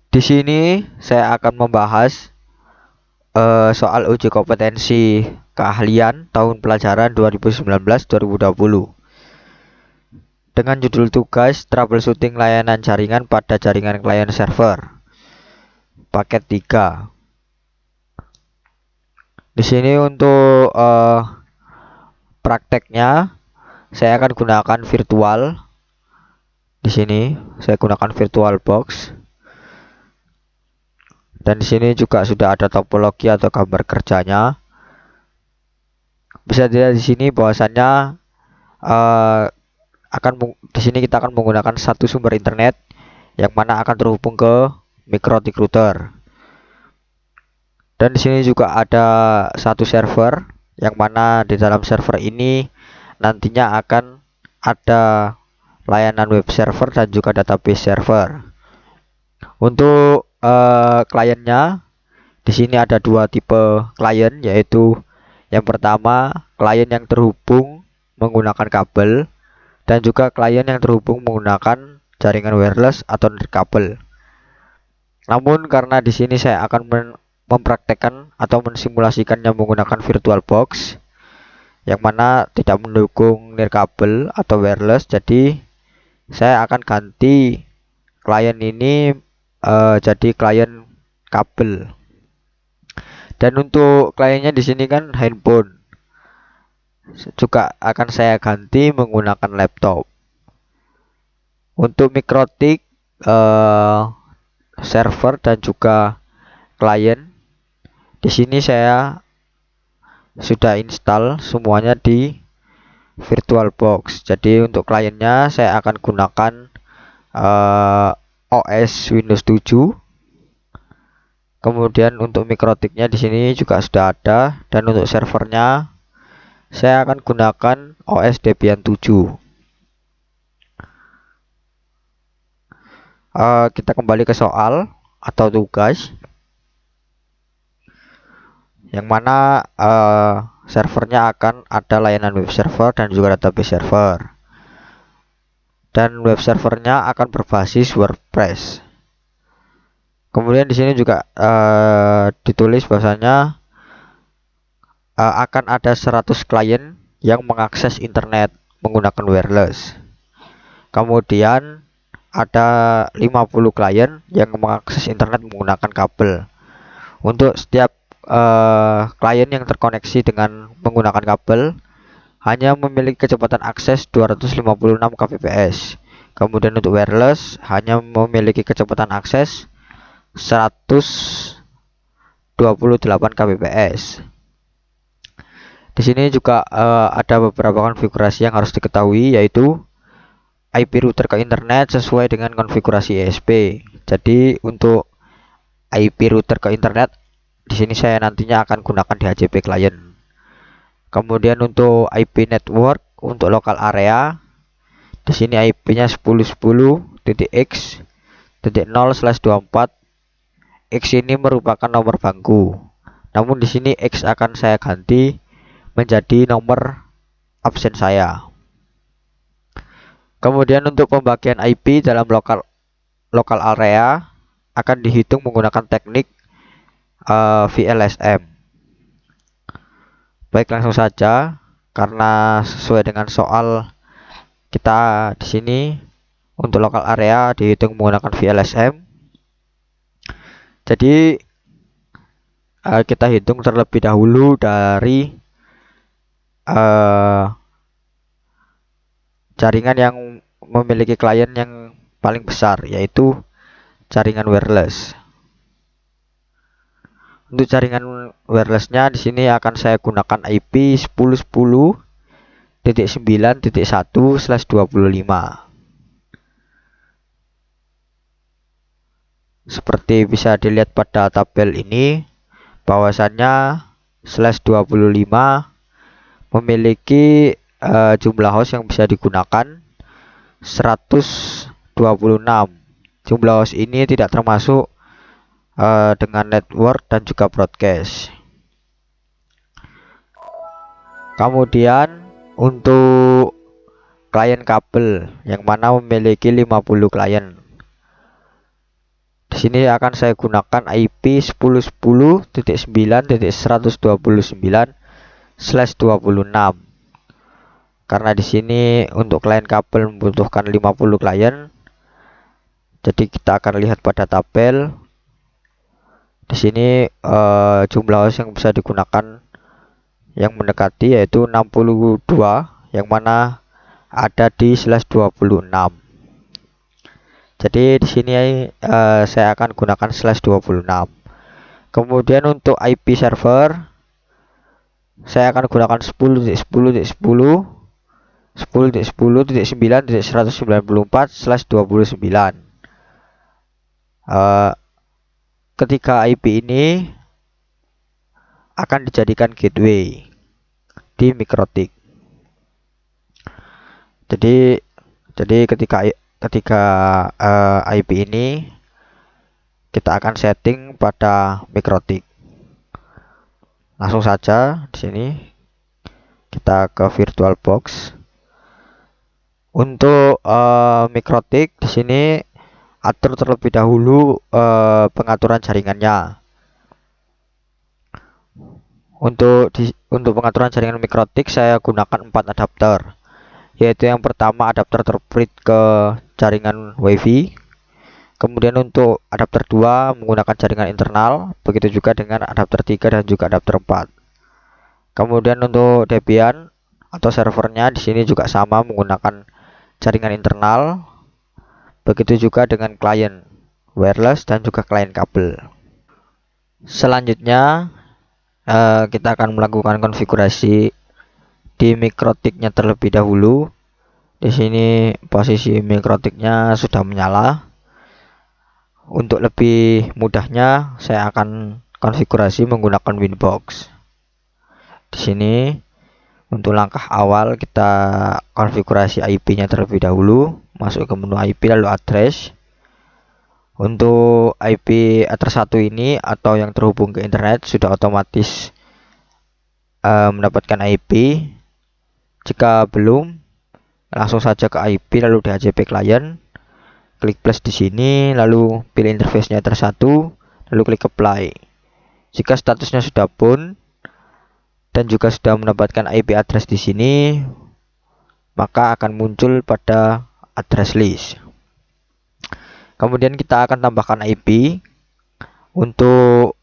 Di sini saya akan membahas soal uji kompetensi keahlian tahun pelajaran 2019-2020 dengan judul tugas troubleshooting layanan jaringan pada jaringan klien server paket 3. Di sini untuk prakteknya saya akan gunakan virtual. Di sini saya gunakan VirtualBox. Dan di sini juga sudah ada topologi atau gambar kerjanya. Bisa dilihat di sini bahwasannya di sini kita akan menggunakan satu sumber internet yang mana akan terhubung ke mikrotik router. Dan di sini juga ada satu server yang mana di dalam server ini nantinya akan ada layanan web server dan juga database server. Untuk kliennya di sini ada dua tipe klien, yaitu yang pertama klien yang terhubung menggunakan kabel dan juga klien yang terhubung menggunakan jaringan wireless atau nirkabel. Namun karena di sini saya akan mempraktekkan atau mensimulasikannya menggunakan VirtualBox yang mana tidak mendukung nirkabel atau wireless, jadi saya akan ganti klien ini jadi klien kabel. Dan untuk kliennya di sini kan handphone, juga akan saya ganti menggunakan laptop. Untuk mikrotik server dan juga klien, di sini saya sudah install semuanya di VirtualBox. Jadi untuk kliennya saya akan gunakan OS Windows 7. Kemudian untuk mikrotiknya di sini juga sudah ada, dan untuk servernya saya akan gunakan OS Debian 7. Kita kembali ke soal atau tugas, yang mana servernya akan ada layanan web server dan juga database server. Dan web servernya akan berbasis WordPress. Kemudian di sini juga ditulis bahwasanya akan ada 100 klien yang mengakses internet menggunakan wireless. Kemudian ada 50 klien yang mengakses internet menggunakan kabel. Untuk setiap klien yang terkoneksi dengan menggunakan kabel hanya memiliki kecepatan akses 256 kbps. Kemudian untuk wireless hanya memiliki kecepatan akses 128 kbps. Di sini juga ada beberapa konfigurasi yang harus diketahui, yaitu IP router ke internet sesuai dengan konfigurasi ESP. Jadi untuk IP router ke internet di sini saya nantinya akan gunakan DHCP client. Kemudian untuk IP network untuk local area, di sini IP-nya 10.10.x.0/24. X ini merupakan nomor bangku. Namun di sini X akan saya ganti menjadi nomor absen saya. Kemudian untuk pembagian IP dalam local area akan dihitung menggunakan teknik VLSM. Baik, langsung saja karena sesuai dengan soal kita di sini untuk local area dihitung menggunakan VLSM. Jadi kita hitung terlebih dahulu dari jaringan yang memiliki klien yang paling besar, yaitu jaringan wireless. Untuk jaringan wirelessnya di sini akan saya gunakan IP 10.10.9.1/25. Seperti bisa dilihat pada tabel ini bahwasannya /25 memiliki jumlah host yang bisa digunakan 126. Jumlah host ini tidak termasuk dengan network dan juga broadcast. Kemudian untuk klien kabel yang mana memiliki 50 klien. Di Di sini akan saya gunakan IP 10.10.9.129/26. Karena di sini untuk klien kabel membutuhkan 50 klien. Jadi kita akan lihat pada tabel. Di sini jumlah host yang bisa digunakan yang mendekati yaitu 62, yang mana ada di /26. Jadi di sini saya akan gunakan /26. Kemudian untuk IP server saya akan gunakan 10.10.10.10.10.9.194/29. Ketiga IP ini akan dijadikan gateway di Mikrotik. Jadi ketika IP ini kita akan setting pada Mikrotik. Langsung saja di sini kita ke VirtualBox. Untuk Mikrotik di sini atur terlebih dahulu pengaturan jaringannya. Untuk pengaturan jaringan Mikrotik saya gunakan 4 adapter, yaitu yang pertama adapter terprit ke jaringan WiFi. Kemudian untuk adapter 2 menggunakan jaringan internal, begitu juga dengan adapter 3 dan juga adapter 4. Kemudian untuk Debian atau servernya di sini juga sama menggunakan jaringan internal, begitu juga dengan klien wireless dan juga klien kabel. Selanjutnya kita akan melakukan konfigurasi di Mikrotiknya terlebih dahulu. Di sini posisi Mikrotiknya sudah menyala. Untuk lebih mudahnya saya akan konfigurasi menggunakan Winbox. Di sini untuk langkah awal kita konfigurasi IP-nya terlebih dahulu. Masuk ke menu IP lalu address. Untuk IP address 1 ini atau yang terhubung ke internet sudah otomatis mendapatkan IP. Jika belum, langsung saja ke IP lalu DHCP client, klik plus di sini lalu pilih interface-nya address 1 lalu klik apply. Jika statusnya sudah bound dan juga sudah mendapatkan IP address di sini, maka akan muncul pada address list. Kemudian kita akan tambahkan IP untuk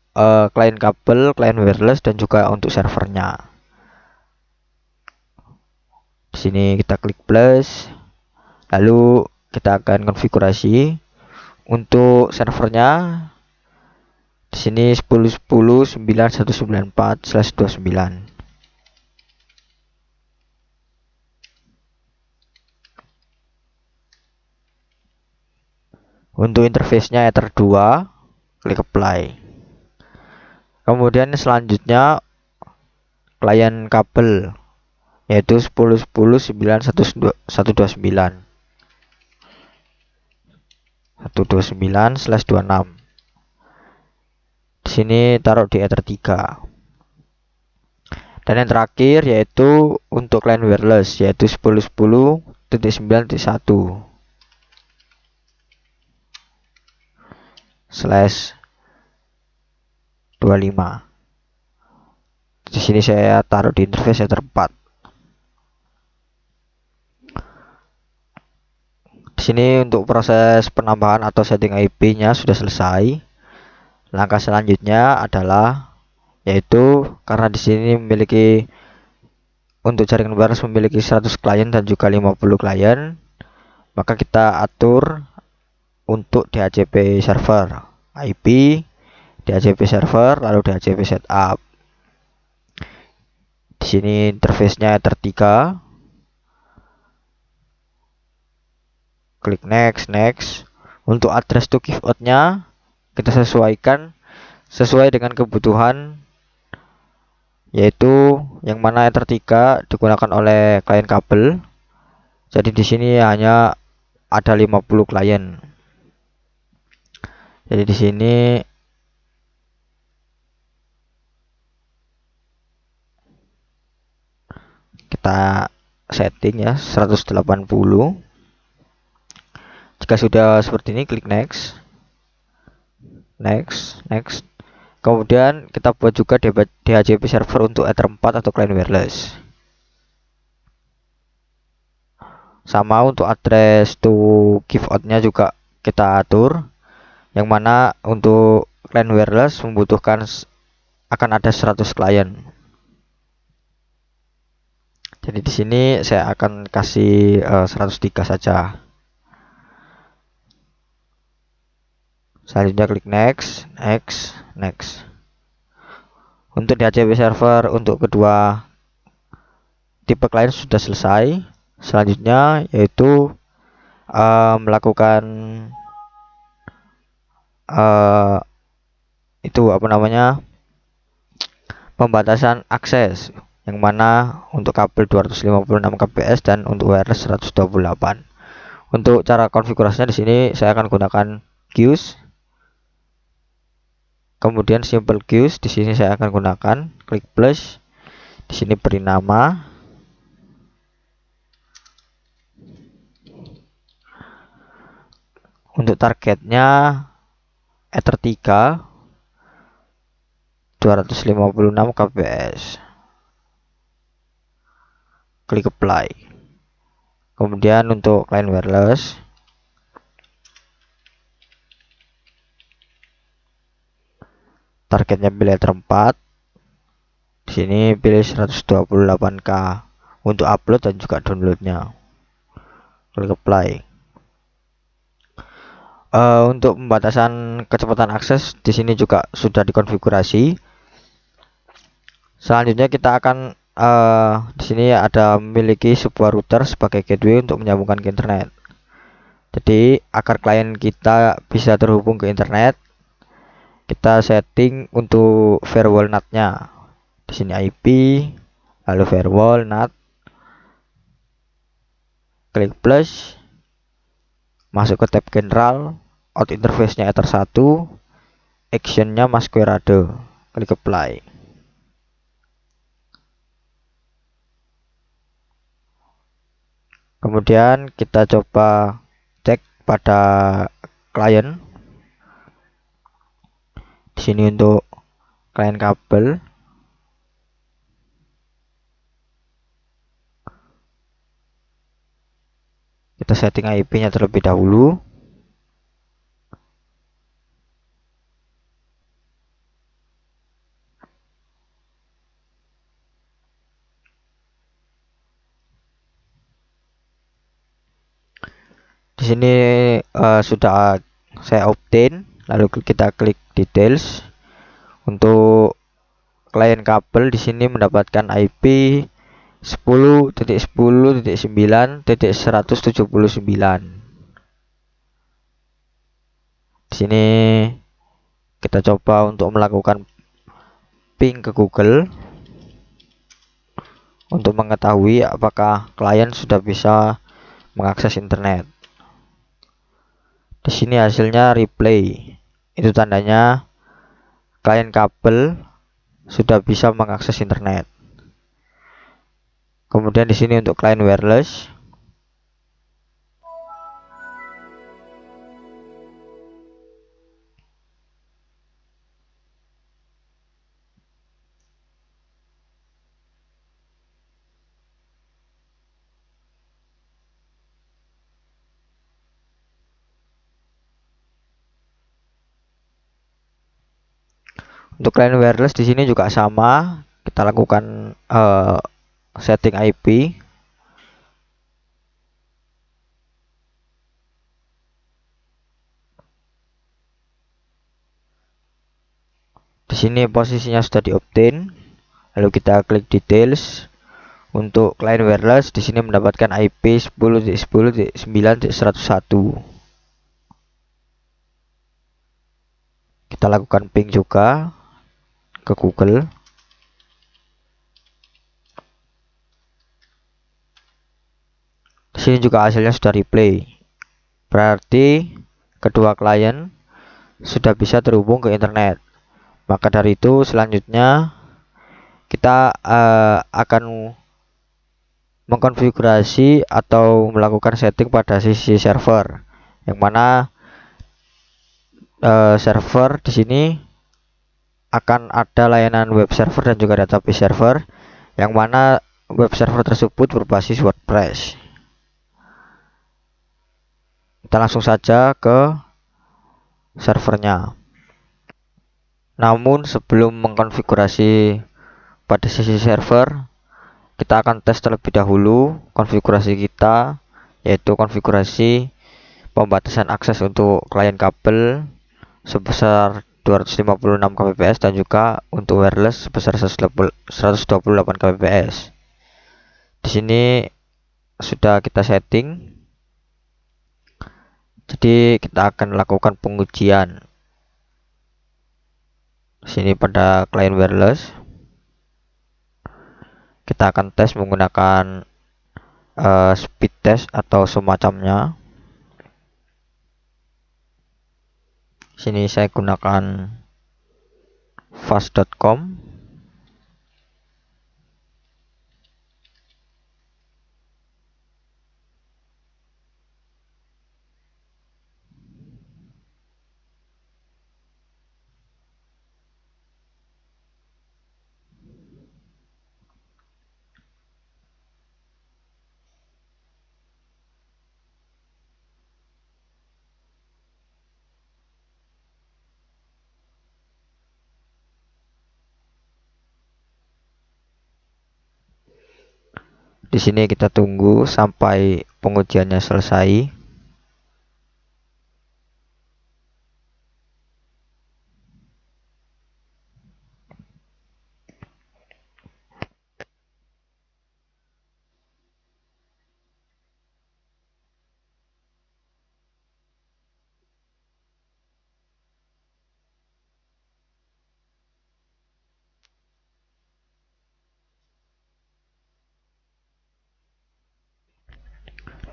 klien kabel, klien wireless dan juga untuk servernya. Di sini kita klik plus, lalu kita akan konfigurasi untuk servernya. Di sini 10.10.9.194/29. Untuk interface-nya Ether 2, klik apply. Kemudian selanjutnya klien kabel yaitu 10.10.129/26. Di sini taruh di Ether 3. Dan yang terakhir yaitu untuk klien wireless yaitu 10.10.1/25. Di sini saya taruh di interface Ether 4. Di sini untuk proses penambahan atau setting IP-nya sudah selesai. Langkah selanjutnya adalah yaitu karena di sini memiliki untuk jaringan wireless memiliki 100 klien dan juga 50 klien, maka kita atur untuk DHCP server IP, DHCP server lalu DHCP setup. Di sini interface-nya Ether 3. Klik next. Untuk address to give out-nya kita sesuaikan sesuai dengan kebutuhan, yaitu yang mana Ether 3 digunakan oleh klien kabel. Jadi di sini hanya ada 50 klien. Jadi di sini kita setting ya 180. Jika sudah seperti ini klik next. next. Kemudian kita buat juga DHCP server untuk Ether 4 atau client wireless. Sama untuk address to give out-nya juga kita atur, yang mana untuk client wireless membutuhkan akan ada 100 klien. Jadi di sini saya akan kasih 103 saja. Selanjutnya klik next. Untuk DHCP server untuk kedua tipe klien sudah selesai. Selanjutnya yaitu melakukan pembatasan akses, yang mana untuk kabel 256 kbps dan untuk wireless 128. Untuk cara konfigurasinya di sini saya akan gunakan queues. Kemudian simple queues di sini saya akan gunakan klik plus. Di sini beri nama. Untuk targetnya Ether 3 256 kbps. Klik apply. Kemudian untuk client wireless targetnya pilih Ether 4. Di sini pilih 128K untuk upload dan juga downloadnya. Klik apply. Untuk pembatasan kecepatan akses di sini juga sudah dikonfigurasi. Selanjutnya kita akan di sini ada memiliki sebuah router sebagai gateway untuk menyambungkan ke internet. Jadi agar klien kita bisa terhubung ke internet, kita setting untuk firewall NAT-nya. Di sini IP, lalu firewall NAT. Klik plus. Masuk ke tab general, out interface-nya Ether 1, action-nya Masquerade. Klik apply. Kemudian kita coba cek pada klien. Di sini untuk klien kabel. Kita setting IP-nya terlebih dahulu. Di sini sudah saya obtain, lalu kita klik details. Untuk klien kabel di sini mendapatkan IP 10.10.9.179. Di sini kita coba untuk melakukan ping ke Google untuk mengetahui apakah klien sudah bisa mengakses internet. Di sini hasilnya replay. Itu tandanya klien kabel sudah bisa mengakses internet. Kemudian di sini untuk client wireless, di sini juga sama. Kita lakukan setting IP. Di sini posisinya sudah di-obtain. Lalu kita klik details. Untuk client wireless di sini mendapatkan IP 10.10.9.101. Kita lakukan ping juga ke Google. Di sini juga hasilnya sudah replay. Berarti kedua klien sudah bisa terhubung ke internet. Maka dari itu selanjutnya kita akan mengkonfigurasi atau melakukan setting pada sisi server, yang mana server di sini akan ada layanan web server dan juga database server, yang mana web server tersebut berbasis WordPress. Kita langsung saja ke servernya. Namun sebelum mengkonfigurasi pada sisi server, kita akan tes terlebih dahulu konfigurasi kita, yaitu konfigurasi pembatasan akses untuk klien kabel sebesar 256 kbps dan juga untuk wireless sebesar 128 kbps. Di sini sudah kita setting. Jadi kita akan melakukan pengujian. Di sini pada klien wireless kita akan tes menggunakan speed test atau semacamnya. Sini saya gunakan fast.com. Di sini kita tunggu sampai pengujiannya selesai.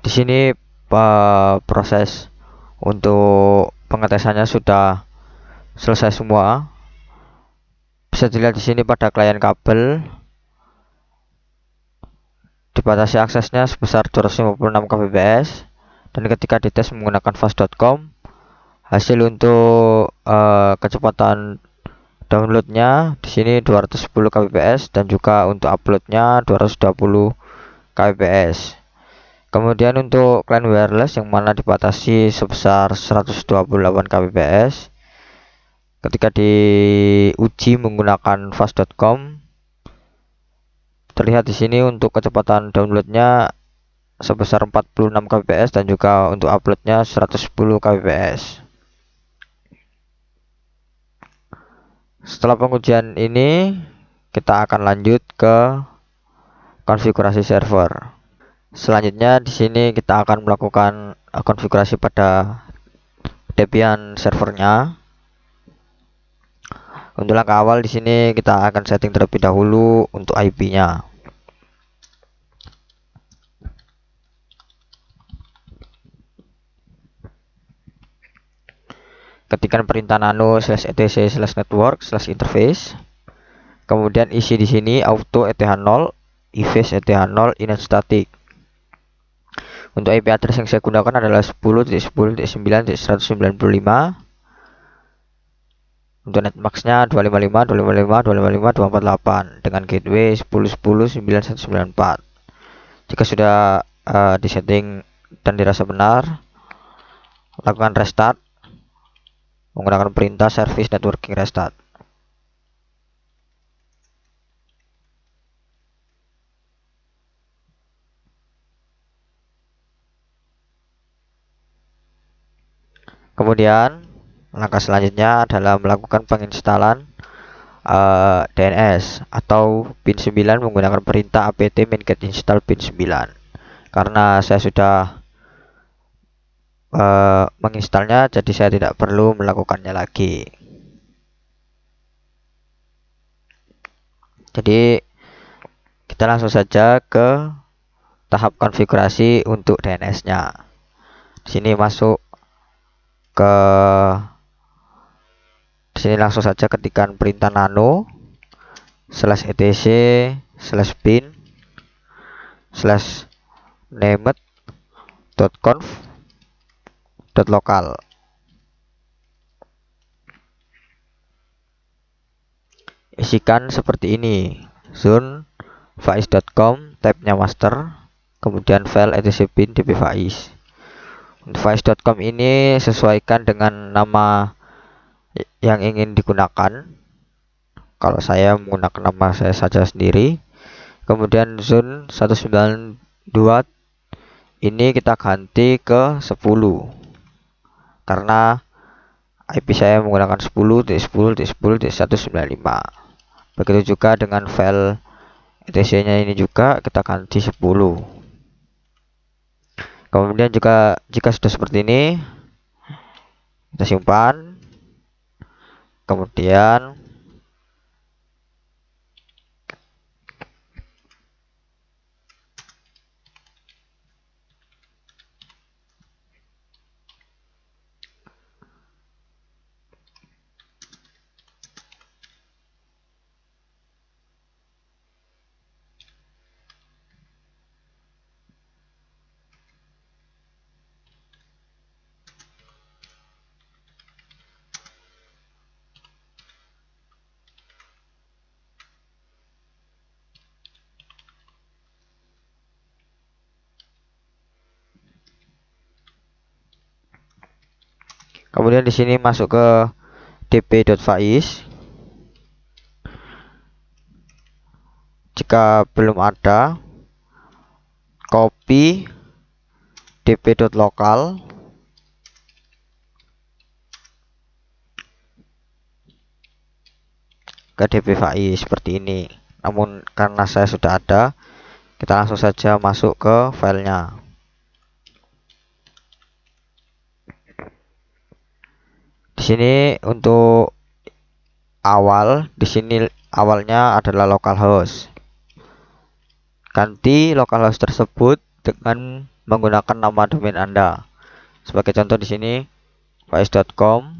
Di sini proses untuk pengetesannya sudah selesai semua. Bisa dilihat di sini pada klien kabel dibatasi aksesnya sebesar 256 kbps, dan ketika dites menggunakan fast.com, hasil untuk kecepatan downloadnya di sini 210 kbps dan juga untuk uploadnya 220 kbps. Kemudian untuk klien wireless yang mana dibatasi sebesar 128 kbps, ketika diuji menggunakan fast.com, terlihat di sini untuk kecepatan downloadnya sebesar 46 kbps dan juga untuk uploadnya 110 kbps. Setelah pengujian ini, kita akan lanjut ke konfigurasi server. Selanjutnya di sini kita akan melakukan konfigurasi pada Debian servernya. Untuk langkah awal di sini kita akan setting terlebih dahulu untuk IP-nya. Ketikkan perintah nano /etc/network/interface. Kemudian isi di sini auto eth0, ifs eth0, init static. Untuk IP address yang saya gunakan adalah 10.10.9.195. Untuk netmaxnya 255.255.255.248 dengan gateway 10.10.9194. Jika sudah disetting dan dirasa benar, lakukan restart menggunakan perintah service networking restart. Kemudian langkah selanjutnya adalah melakukan penginstalan DNS atau pin 9 menggunakan perintah apt min-get install pin 9. Karena saya sudah menginstalnya, jadi saya tidak perlu melakukannya lagi. Jadi kita langsung saja ke tahap konfigurasi untuk DNS-nya. Di sini masuk ke sini langsung saja ketikkan perintah nano /etc/pin/named.conf.local. isikan seperti ini: zone faiz.com, tabnya master, kemudian file etc bin db faiz. Untuk faiz.com ini sesuaikan dengan nama yang ingin digunakan. Kalau saya menggunakan nama saya saja sendiri. Kemudian zone 192 ini kita ganti ke 10 karena IP saya menggunakan 10.10.10.195. Begitu juga dengan file etc nya ini juga kita ganti 10. Kemudian juga jika sudah seperti ini, kita simpan. Kemudian di sini masuk ke db.faiz. Jika belum ada, copy db.local ke db faiz seperti ini. Namun karena saya sudah ada, kita langsung saja masuk ke filenya. Di sini untuk di sini awalnya adalah localhost. Ganti localhost tersebut dengan menggunakan nama domain Anda. Sebagai contoh di sini faiz.com.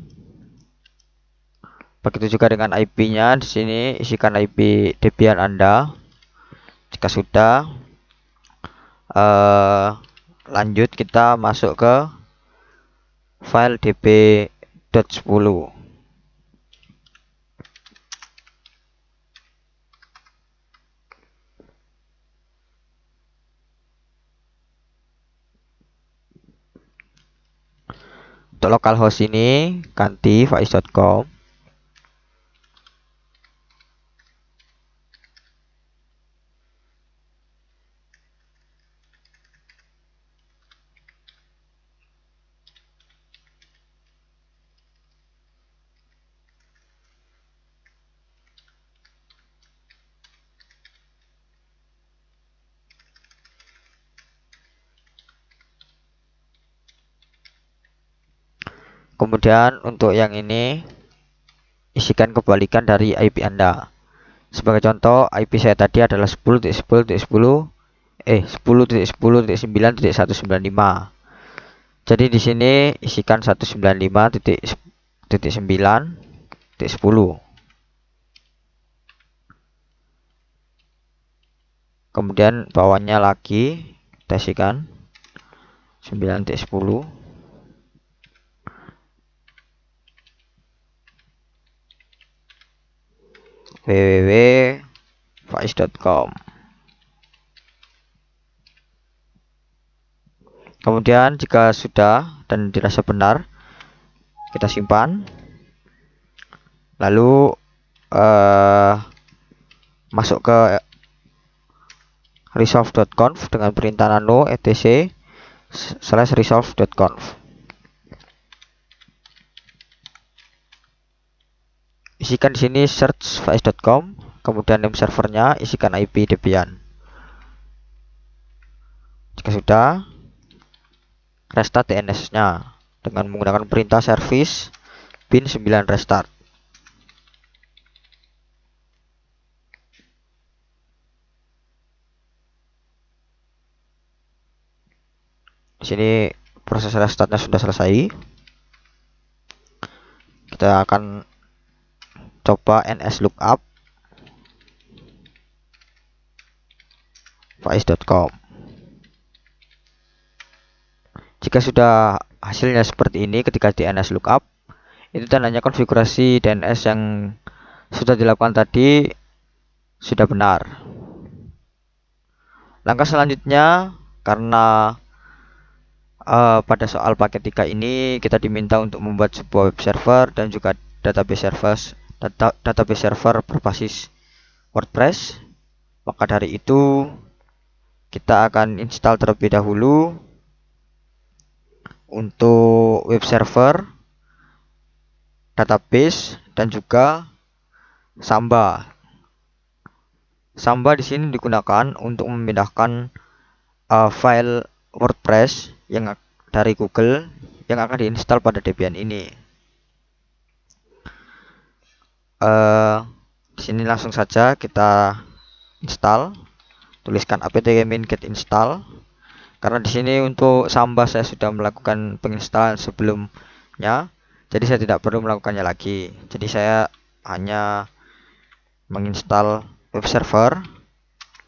Begitu juga dengan IP-nya, di sini isikan IP Debian Anda. Jika sudah, lanjut kita masuk ke file db.10. Untuk localhost ini ganti faiz.com. Kemudian untuk yang ini isikan kebalikan dari IP Anda. Sebagai contoh, IP saya tadi adalah 10.10.10.10.9.195. Jadi di sini isikan 195.9.10. Kemudian bawahnya lagi kita isikan 9.10. www.faiz.com. Kemudian jika sudah dan dirasa benar, kita simpan. Lalu masuk ke resolve.conf dengan perintah nano etc/resolve.conf. Isikan di sini search faiz.com, kemudian name servernya isikan IP Debian. Jika sudah, restart DNS-nya dengan menggunakan perintah service bin 9 restart. Di sini proses restartnya sudah selesai. Kita akan coba nslookup faiz.com. Jika sudah hasilnya seperti ini ketika di nslookup, itu tandanya konfigurasi DNS yang sudah dilakukan tadi sudah benar. Langkah selanjutnya, karena pada soal paket 3 ini kita diminta untuk membuat sebuah web server dan juga database server berbasis WordPress, maka dari itu kita akan install terlebih dahulu untuk web server, database, dan juga Samba. Samba di sini digunakan untuk memindahkan file WordPress yang dari Google yang akan diinstal pada Debian ini. Di sini langsung saja kita install. Tuliskan apt-get get install. Karena di sini untuk Samba saya sudah melakukan penginstalan sebelumnya, jadi saya tidak perlu melakukannya lagi. Jadi saya hanya menginstal web server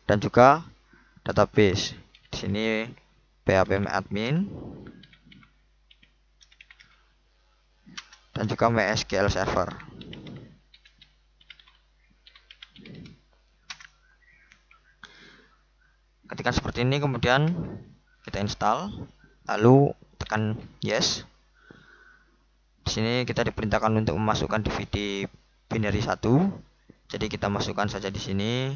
dan juga database. Di sini php-admin dan juga MySQL server. Ketika seperti ini, kemudian kita install, lalu tekan yes. Di sini kita diperintahkan untuk memasukkan DVD binary 1. Jadi kita masukkan saja di sini.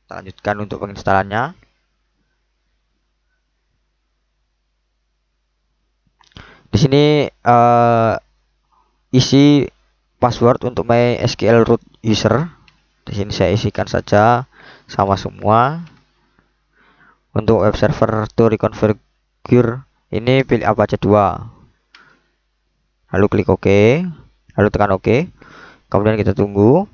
Kita lanjutkan untuk penginstalannya. Di sini isi password untuk MySQL root user. Di sini saya isikan saja sama semua. Untuk web server to reconfigure ini pilih apa aja 2. Lalu klik OK, lalu tekan OK. Kemudian kita tunggu.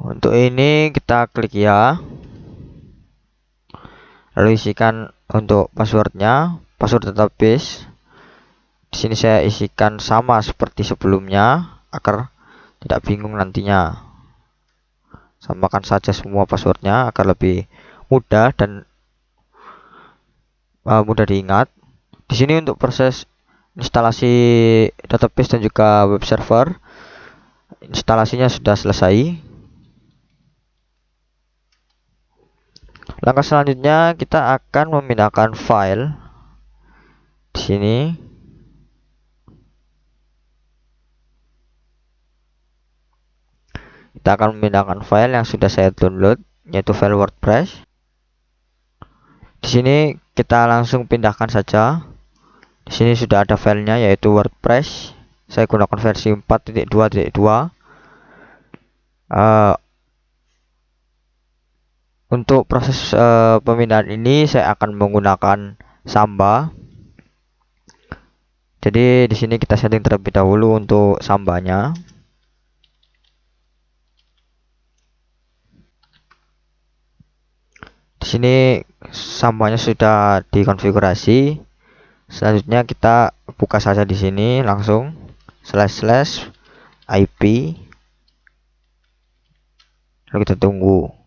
Untuk ini kita klik ya. Lalu isikan untuk passwordnya, password database. Di sini saya isikan sama seperti sebelumnya agar tidak bingung nantinya. Samakan saja semua passwordnya agar lebih mudah dan mudah diingat. Di sini untuk proses instalasi database dan juga web server, instalasinya sudah selesai. Langkah selanjutnya kita akan memindahkan file. Di sini kita akan memindahkan file yang sudah saya download, yaitu file WordPress. Di sini kita langsung pindahkan saja. Di sini sudah ada filenya, yaitu WordPress. Saya gunakan versi 4.2.2. Untuk proses pemindahan ini saya akan menggunakan Samba. Jadi di sini kita setting terlebih dahulu untuk Sambanya. Di sini Sambanya sudah dikonfigurasi. Selanjutnya kita buka saja di sini langsung //IP. Lalu kita tunggu.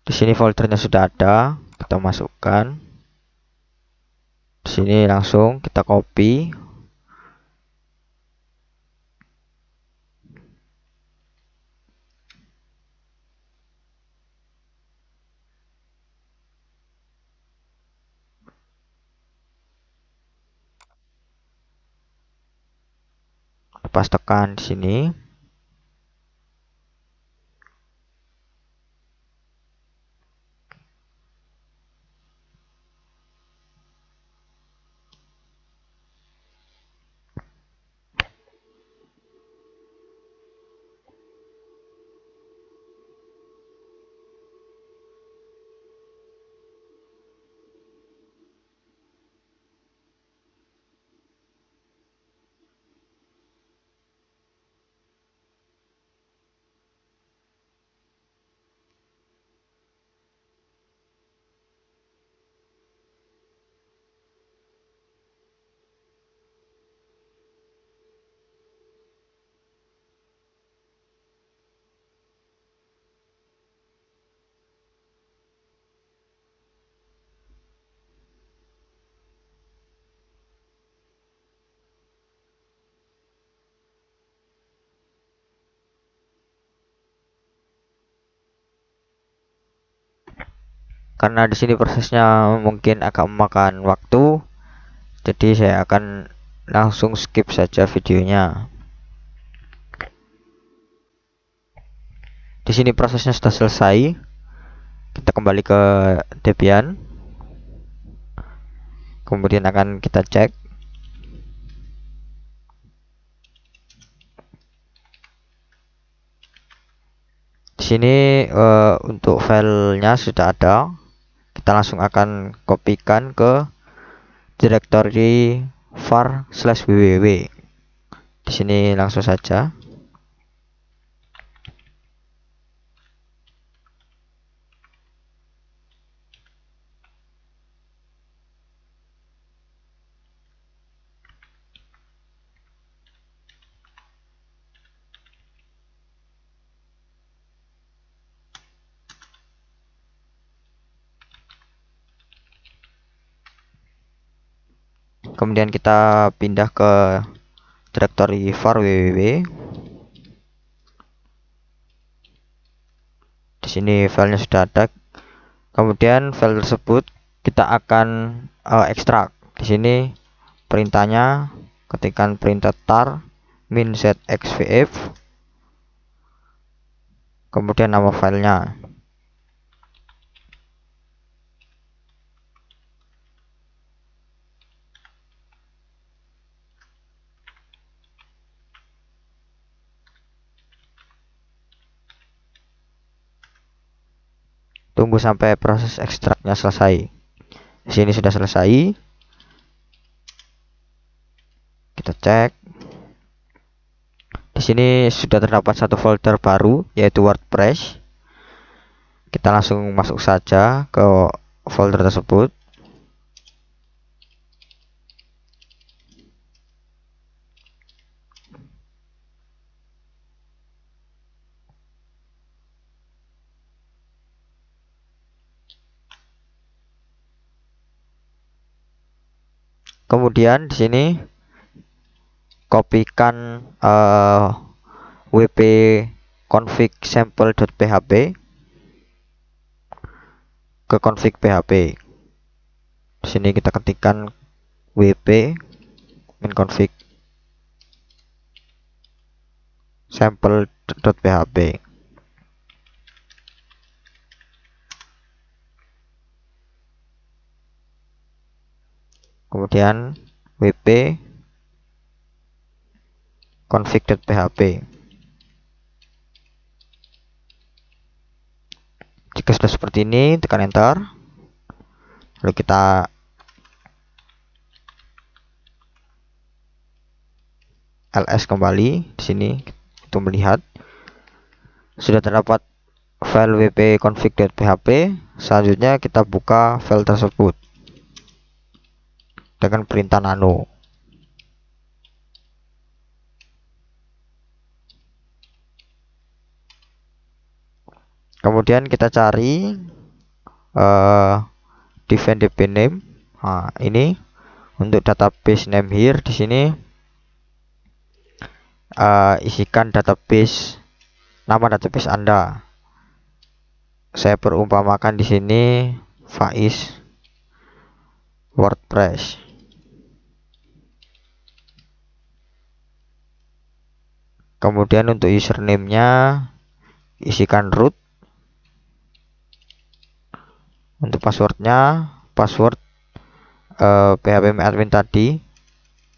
Di sini foldernya sudah ada, kita masukkan. Di sini langsung kita copy. Pas tekan di sini. karena di sini prosesnya mungkin agak memakan waktu, jadi saya akan langsung skip saja videonya. Di sini prosesnya sudah selesai. Kita kembali ke Debian, kemudian akan kita cek. Di sini untuk filenya sudah ada. Kita langsung akan kopikan ke directory var/www. Di sini langsung saja. Kemudian kita pindah ke directory var/www. Di sini filenya sudah ada. Kemudian file tersebut kita akan ekstrak. Di sini perintahnya ketikkan perintah tar min zxvf, kemudian nama filenya. Tunggu sampai proses ekstraknya selesai. Di sini sudah selesai. Kita cek. Di sini sudah terdapat satu folder baru yaitu WordPress. Kita langsung masuk saja ke folder tersebut. Kemudian di sini kopikan wp config sample.php ke config php. Di sini kita ketikkan wp min config sample.php. Kemudian wp config.php. Jika sudah seperti ini, tekan enter. Lalu kita ls kembali. Di sini untuk melihat sudah terdapat file wp config.php. Selanjutnya kita buka file tersebut dengan perintah nano. Kemudian kita cari define db name. Nah, ini untuk database name here. Di sini isikan database, nama database Anda. Saya perumpamakan di sini Faiz WordPress. Kemudian untuk username-nya isikan root. Untuk passwordnya password php admin tadi,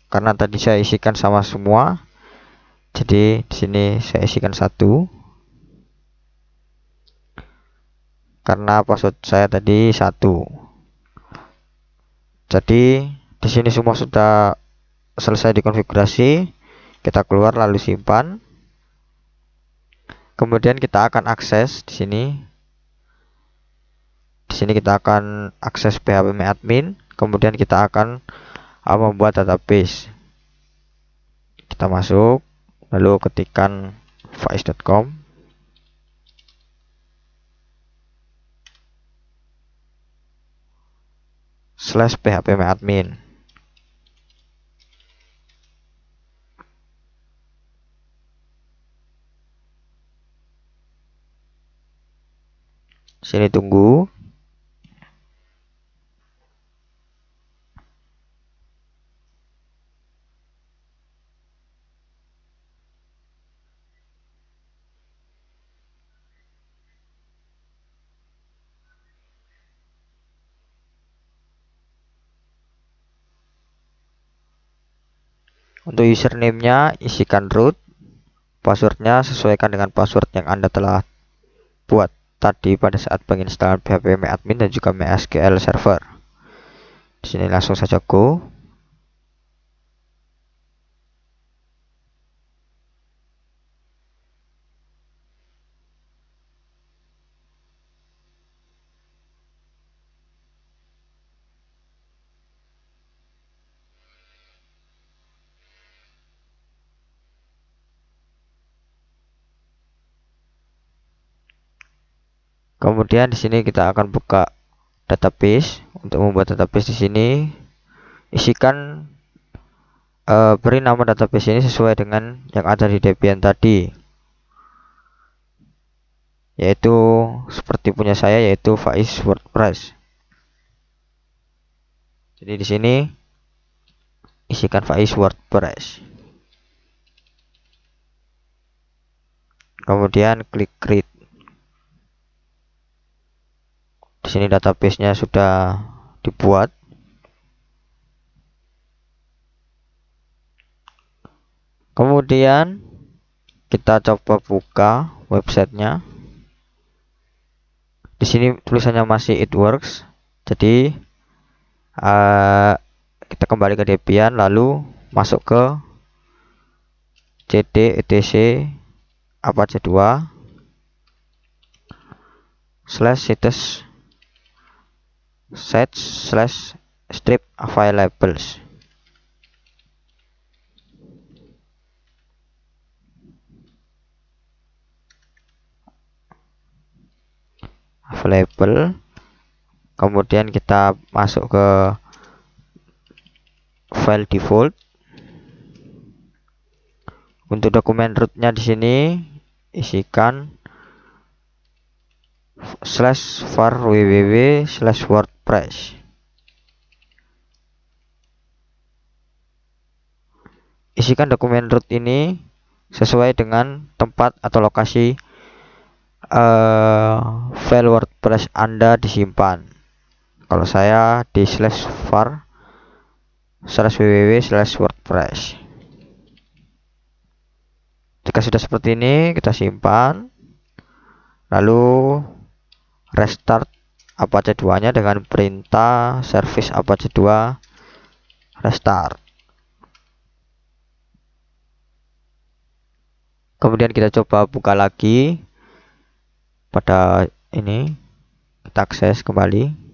karena tadi saya isikan sama semua, jadi di sini saya isikan satu karena password saya tadi satu. Jadi di sini semua sudah selesai dikonfigurasi. Kita keluar lalu simpan. Kemudian kita akan akses di sini. Di sini kita akan akses php admin. Kemudian kita akan membuat database. Kita masuk, lalu ketikkan faiz.com. /php admin. Sini tunggu. Untuk username-nya isikan root, passwordnya sesuaikan dengan password yang Anda telah buat tadi pada saat penginstalan PHP MyAdmin dan juga MySQL Server. Di sini langsung saja go. Kemudian di sini kita akan buka database. Untuk membuat database di sini, isikan beri nama database ini sesuai dengan yang ada di Debian tadi, yaitu seperti punya saya, yaitu Faiz WordPress. Jadi di sini isikan Faiz WordPress. Kemudian klik create. Di sini database-nya sudah dibuat. Kemudian kita coba buka websitenya. Di sini tulisannya masih it works. Jadi kita kembali ke Debian, lalu masuk ke cd etc apache 2 /sites /strip available. Kemudian kita masuk ke file default. Untuk dokumen rootnya di sini isikan /var www/wordpress. Isikan dokumen root ini sesuai dengan tempat atau lokasi file WordPress Anda disimpan. Kalau saya di /var/www/wordpress. Jika sudah seperti ini, kita simpan, lalu restart Apache 2 nya dengan perintah service Apache 2 restart. Kemudian kita coba buka lagi pada ini, kita akses kembali.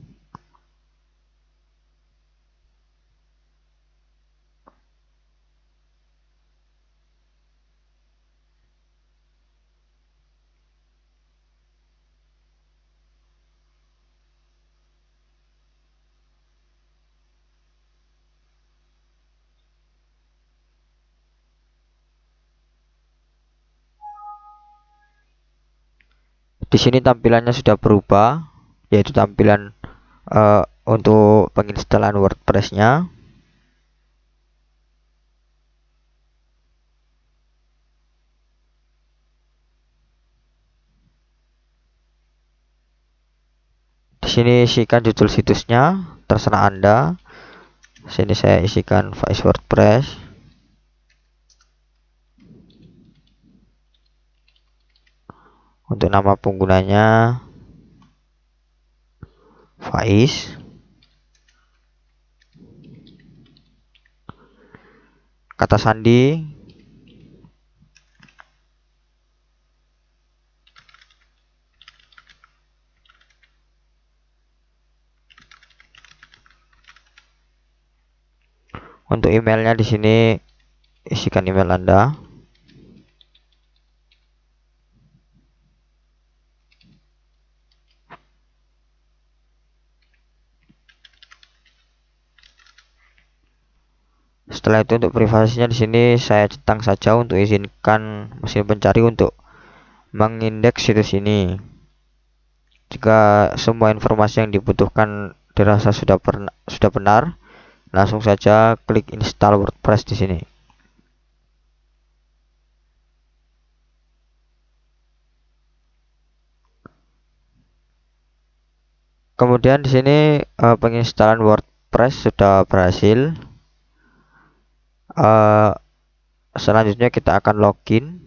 Di sini tampilannya sudah berubah, yaitu tampilan untuk penginstalan WordPress-nya. Di sini isikan judul situsnya, terserah Anda. Di sini saya isikan Faiz WordPress. Untuk nama penggunanya Faiz. Kata sandi untuk emailnya, di sini isikan email Anda. Setelah itu untuk privasinya di sini saya centang saja untuk izinkan mesin pencari untuk mengindeks situs ini. Jika semua informasi yang dibutuhkan dirasa sudah benar, langsung saja klik install WordPress di sini. Kemudian di sini penginstalan WordPress sudah berhasil. Selanjutnya kita akan login.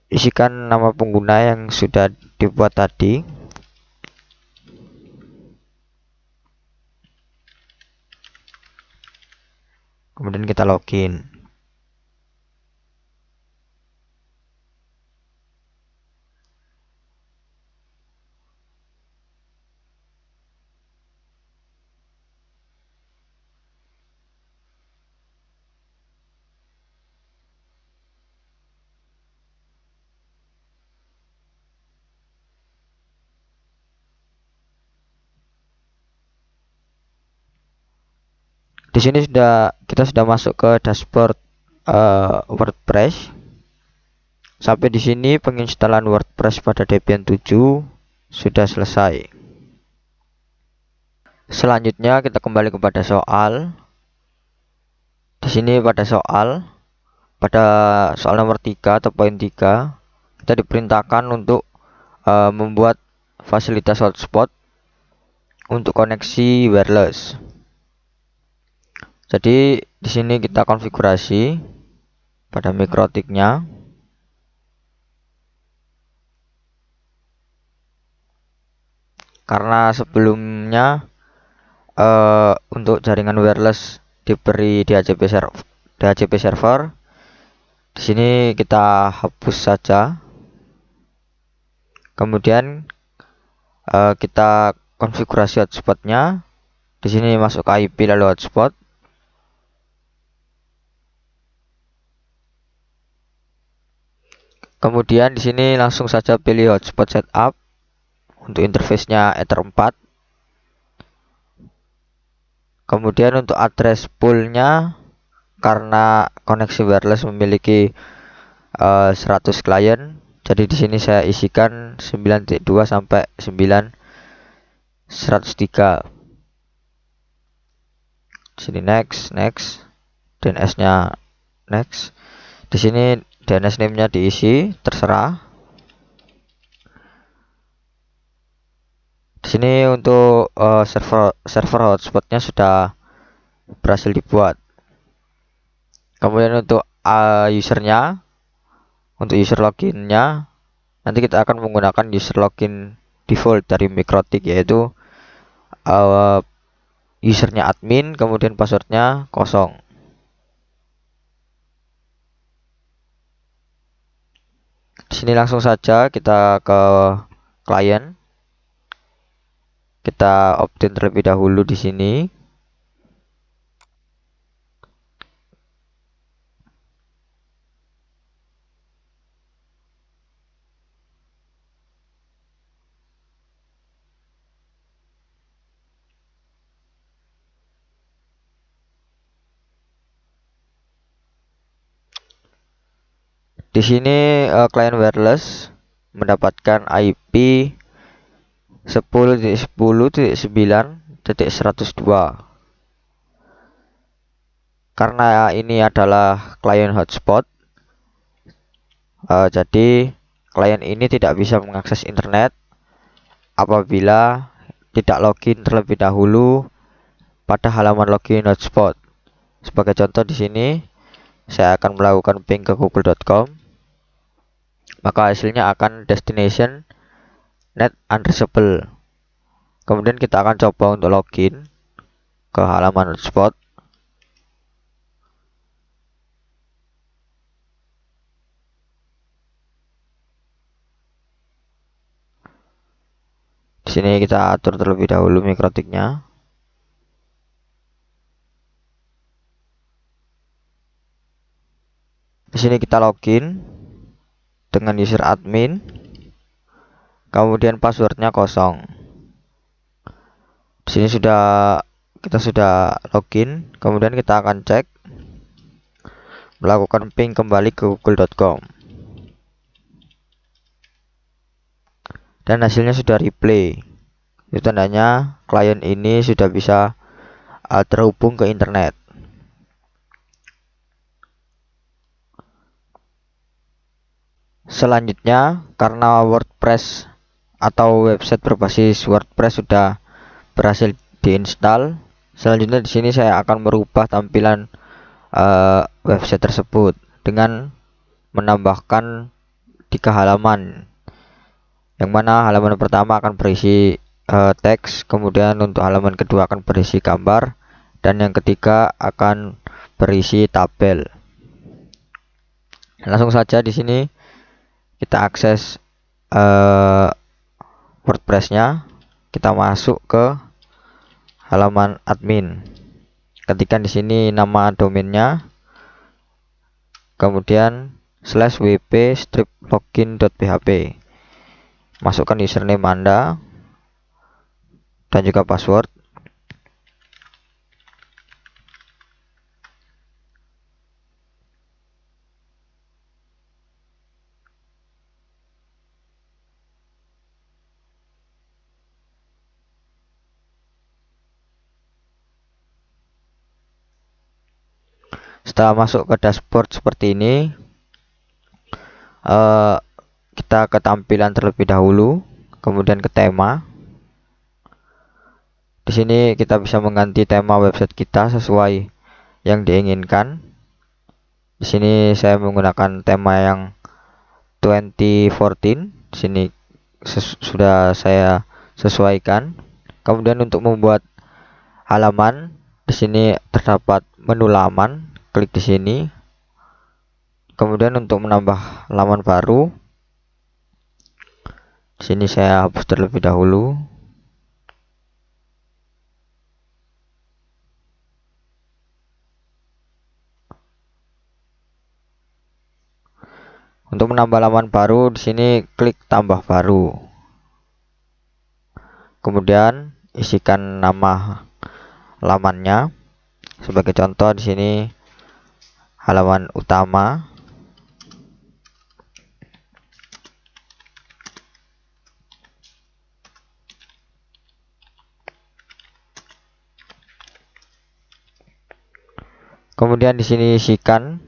Isikan nama pengguna yang sudah dibuat tadi. Kemudian kita login. Di sini kita sudah masuk ke dashboard WordPress. Sampai di sini penginstalan WordPress pada Debian 7 sudah selesai. Selanjutnya kita kembali kepada soal. Di sini pada soal nomor 3 atau poin 3, kita diperintahkan untuk membuat fasilitas hotspot untuk koneksi wireless. Jadi di sini kita konfigurasi pada mikrotiknya. Karena sebelumnya untuk jaringan wireless diberi DHCP server. Di sini kita hapus saja. Kemudian kita konfigurasi hotspotnya. Di sini masuk ke IP lalu hotspot. Kemudian di sini langsung saja pilih hotspot setup. Untuk interface-nya Ether 4. Kemudian untuk address pool-nya, karena koneksi wireless memiliki 100 klien, jadi di sini saya isikan 9.2 sampai 9.103. Di sini next, DNS-nya next. Di sini DNS name-nya diisi, terserah. Di sini untuk server hotspotnya sudah berhasil dibuat. Kemudian untuk usernya, untuk user loginnya, nanti kita akan menggunakan user login default dari Mikrotik, yaitu usernya admin, kemudian passwordnya kosong. Di sini langsung saja kita ke klien. Kita opt-in terlebih dahulu di sini. Di sini klien wireless mendapatkan IP 10.10.9.102. Karena ini adalah klien hotspot, jadi klien ini tidak bisa mengakses internet apabila tidak login terlebih dahulu pada halaman login hotspot. Sebagai contoh di sini saya akan melakukan ping ke google.com, maka hasilnya akan destination net unreachable. Kemudian kita akan coba untuk login ke halaman hotspot. Di sini kita atur terlebih dahulu mikrotiknya. Di sini kita login dengan user admin, kemudian passwordnya kosong. Di sini kita sudah login, kemudian kita akan cek, melakukan ping kembali ke google.com, dan hasilnya sudah replay. Itu tandanya klien ini sudah bisa terhubung ke internet. Selanjutnya, karena WordPress atau website berbasis WordPress sudah berhasil diinstal, selanjutnya di sini saya akan merubah tampilan website tersebut dengan menambahkan 3 halaman, yang mana halaman pertama akan berisi teks, kemudian untuk halaman kedua akan berisi gambar, dan yang ketiga akan berisi tabel. Langsung saja di sini kita akses WordPress-nya, kita masuk ke halaman admin, ketikkan di sini nama domainnya, kemudian /wp-login.php, masukkan username Anda dan juga password. Setelah masuk ke dashboard seperti ini, kita ke tampilan terlebih dahulu, kemudian ke tema. Di sini kita bisa mengganti tema website kita sesuai yang diinginkan. Di sini saya menggunakan tema yang 2014. Di sini sudah saya sesuaikan. Kemudian untuk membuat halaman, di sini terdapat menu laman, klik di sini. Kemudian untuk menambah halaman baru, di sini saya hapus terlebih dahulu. Untuk menambah halaman baru, di sini klik tambah baru. Kemudian isikan nama lamannya. Sebagai contoh di sini halaman utama. Kemudian di sini isikan,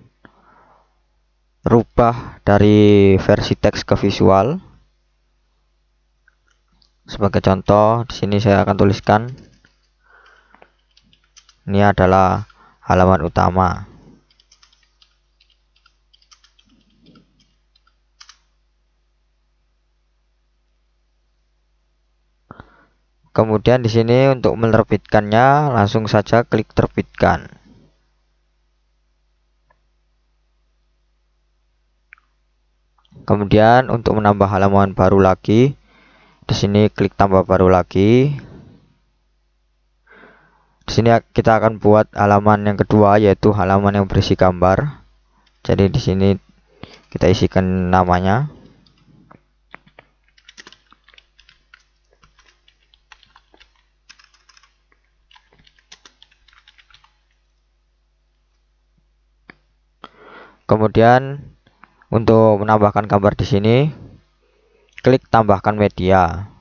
rubah dari versi teks ke visual. Sebagai contoh, di sini saya akan tuliskan ini adalah halaman utama. Kemudian di sini untuk menerbitkannya, langsung saja klik terbitkan. Kemudian untuk menambah halaman baru lagi, di sini klik tambah baru lagi. Di sini kita akan buat halaman yang kedua, yaitu halaman yang berisi gambar. Jadi di sini kita isikan namanya. Kemudian untuk menambahkan gambar di sini, klik tambahkan media.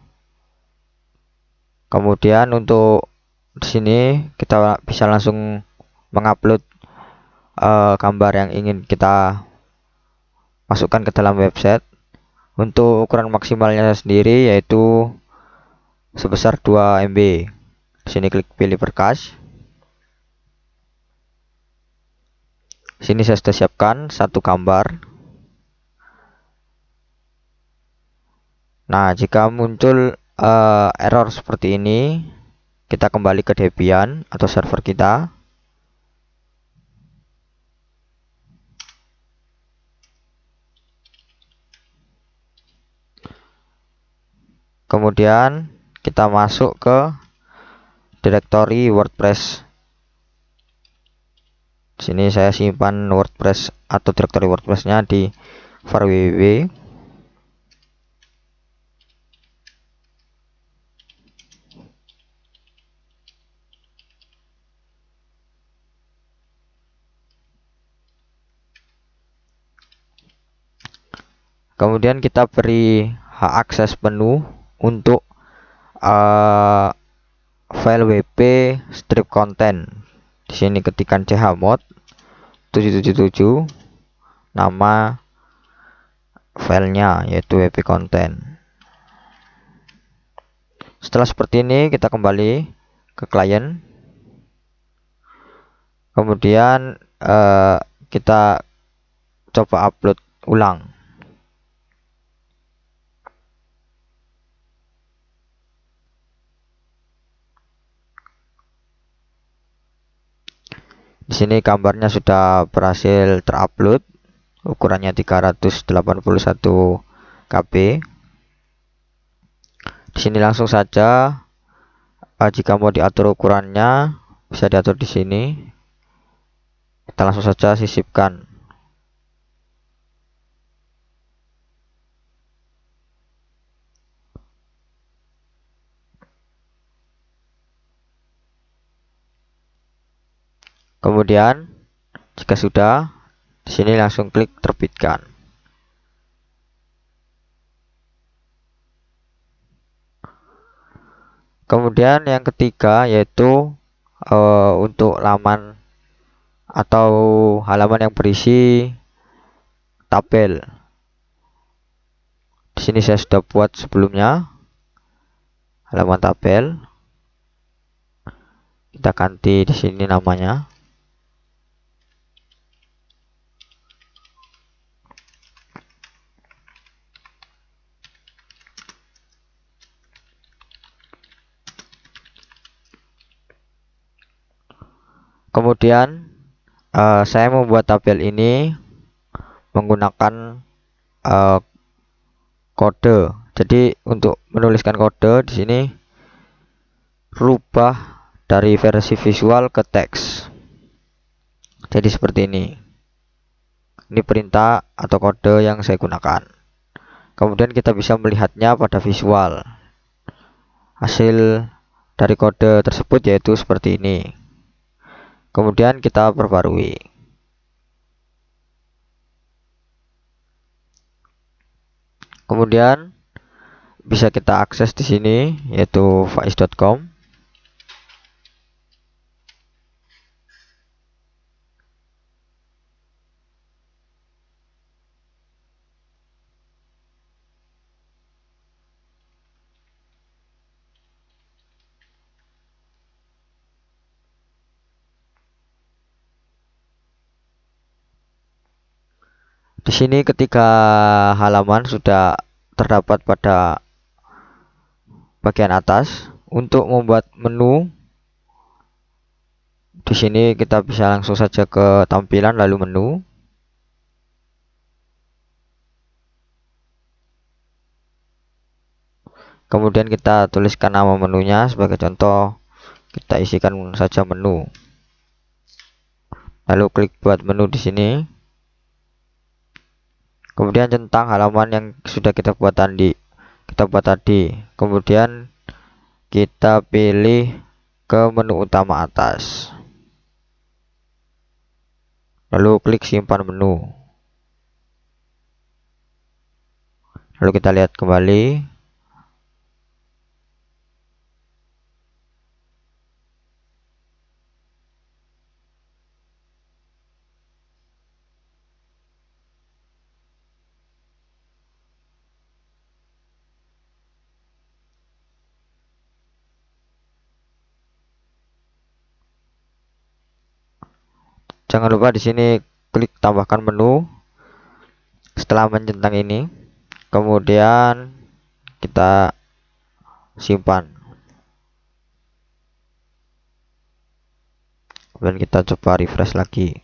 Kemudian untuk di sini kita bisa langsung mengupload gambar yang ingin kita masukkan ke dalam website. Untuk ukuran maksimalnya sendiri yaitu sebesar 2 MB. Di sini klik pilih berkas. Di sini saya sudah siapkan satu gambar. Nah, jika muncul error seperti ini, kita kembali ke Debian atau server kita. Kemudian kita masuk ke direktori WordPress. Di sini saya simpan WordPress atau directory WordPress-nya di var www. Kemudian kita beri hak akses penuh untuk file wp strip content. Di sini ketikkan chmod 777, nama filenya yaitu wp content. Setelah seperti ini kita kembali ke klien, kemudian kita coba upload ulang. Di sini gambarnya sudah berhasil terupload, ukurannya 381 KB. Di sini langsung saja jika mau diatur ukurannya bisa diatur di sini. Kita langsung saja sisipkan. Kemudian jika sudah, di sini langsung klik terbitkan. Kemudian yang ketiga yaitu untuk laman atau halaman yang berisi tabel. Di sini saya sudah buat sebelumnya halaman tabel. Kita ganti di sini namanya. Kemudian saya membuat tabel ini menggunakan kode. Jadi untuk menuliskan kode di sini rubah dari versi visual ke teks. Jadi seperti ini. Ini perintah atau kode yang saya gunakan. Kemudian kita bisa melihatnya pada visual. Hasil dari kode tersebut yaitu seperti ini. Kemudian kita perbarui. Kemudian bisa kita akses di sini yaitu faiz.com. Di sini ketika halaman sudah terdapat pada bagian atas, untuk membuat menu di sini kita bisa langsung saja ke tampilan lalu menu. Kemudian kita tuliskan nama menunya, sebagai contoh kita isikan saja menu. Lalu klik buat menu di sini. Kemudian centang halaman yang sudah kita buat tadi. Kemudian kita pilih ke menu utama atas. Lalu klik simpan menu. Lalu kita lihat kembali. Jangan lupa di sini klik tambahkan menu setelah mencentang ini. Kemudian kita simpan. Kemudian kita coba refresh lagi.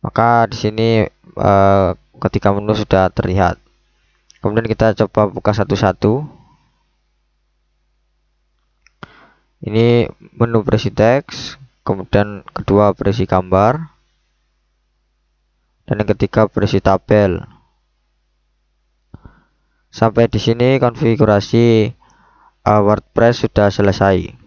Maka di sini ketika menu sudah terlihat. Kemudian kita coba buka satu-satu. Ini menu berisi teks, kemudian kedua berisi gambar, dan yang ketiga berisi tabel. Sampai di sini konfigurasi WordPress sudah selesai.